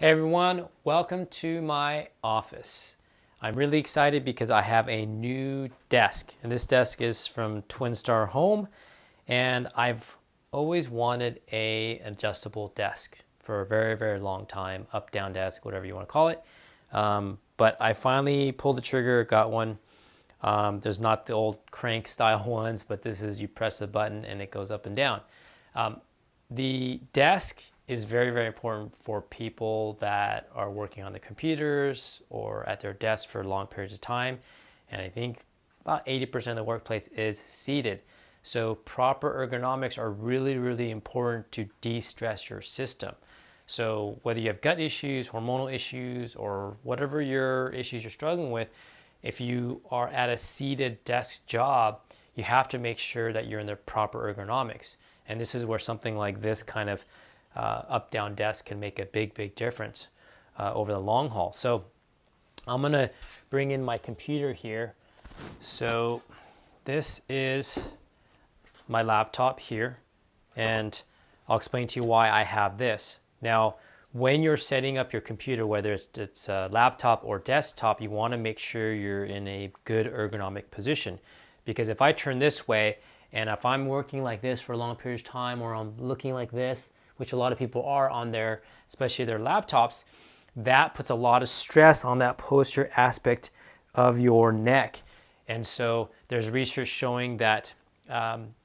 Hey everyone, welcome to my office. I'm really excited because I have a new desk, and this desk is from Twin Star Home, and I've always wanted a adjustable desk for a very, very long time, up, down desk, whatever you want to call it. But I finally pulled the trigger, got one. There's not the old crank style ones, but this is you press a button and it goes up and down. The desk is very, very important for people that are working on the computers or at their desk for long periods of time. And I think about 80% of the workplace is seated. So proper ergonomics are really, really important to de-stress your system. So whether you have gut issues, hormonal issues, or whatever your issues you're struggling with, if you are at a seated desk job, you have to make sure that you're in the proper ergonomics. And this is where something like this kind of up-down desk can make a big, big difference over the long haul. So I'm gonna bring in my computer here. So this is my laptop here, and I'll explain to you why I have this. Now, when you're setting up your computer, whether it's a laptop or desktop, you wanna make sure you're in a good ergonomic position. Because if I turn this way, and if I'm working like this for a long period of time, or I'm looking like this, which a lot of people are on their, especially their laptops, that puts a lot of stress on that posture aspect of your neck. And so there's research showing that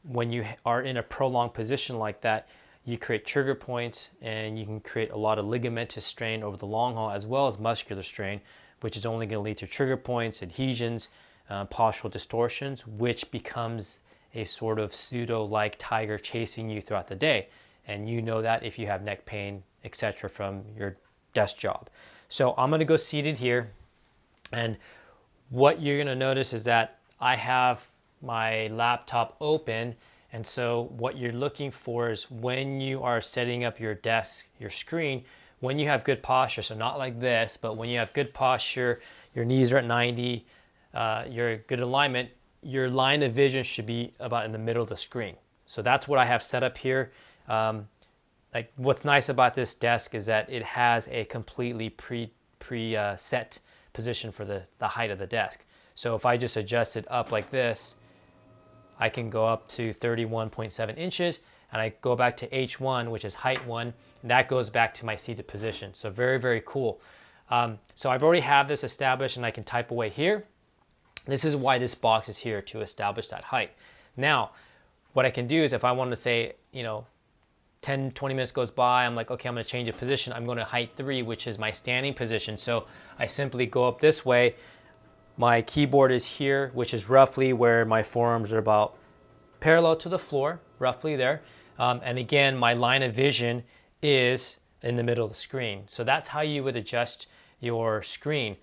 when you are in a prolonged position like that, you create trigger points and you can create a lot of ligamentous strain over the long haul, as well as muscular strain, which is only going to lead to trigger points, adhesions, postural distortions, which becomes a sort of pseudo-like tiger chasing you throughout the day. And you know that if you have neck pain, etc., from your desk job. So I'm going to go seated here, and what you're going to notice is that I have my laptop open, and so what you're looking for is when you are setting up your desk, your screen, when you have good posture, so not like this, but when you have good posture, your knees are at 90, you're good alignment, your line of vision should be about in the middle of the screen. So that's what I have set up here. Like what's nice about this desk is that it has a completely set position for the height of the desk. So if I just adjust it up like this, I can go up to 31.7 inches, and I go back to H1, which is height 1, and that goes back to my seated position. So very, very cool. So I've already have this established, and I can type away here. This is why this box is here, to establish that height. Now, what I can do is if I want to say, 10, 20 minutes goes by, I'm like, okay, I'm going to change a position. I'm going to height 3, which is my standing position. So I simply go up this way. My keyboard is here, which is roughly where my forearms are about parallel to the floor, roughly there. And again, my line of vision is in the middle of the screen. So that's how you would adjust your screen.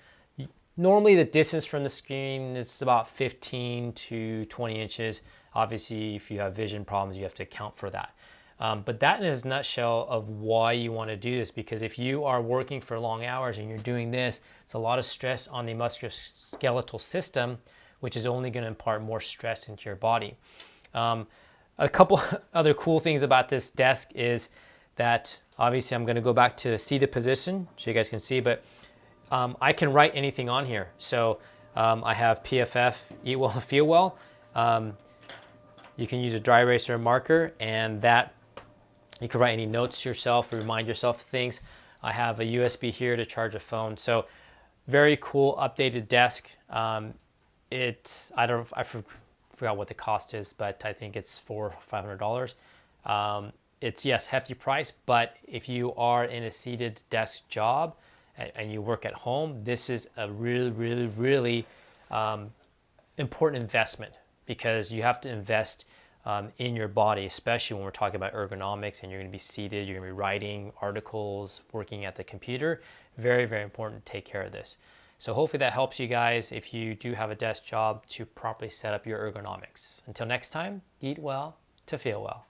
Normally the distance from the screen is about 15 to 20 inches. Obviously, if you have vision problems, you have to account for that. But that is a nutshell of why you want to do this, because if you are working for long hours and you're doing this, it's a lot of stress on the musculoskeletal system, which is only going to impart more stress into your body. A couple other cool things about this desk is that obviously I'm going to go back to the seated position so you guys can see, but I can write anything on here. So I have PFF, Eat Well, Feel Well. You can use a dry erase or a marker, and that you can write any notes yourself, remind yourself of things. I have a USB here to charge a phone. So very cool updated desk. I forgot what the cost is, but I think it's $400 or $500. It's, yes, hefty price, but if you are in a seated desk job and you work at home, this is a really, really, really important investment, because you have to invest in your body, especially when we're talking about ergonomics and you're going to be seated, you're going to be writing articles, working at the computer. Very, very important to take care of this. So hopefully that helps you guys if you do have a desk job to properly set up your ergonomics. Until next time, eat well to feel well.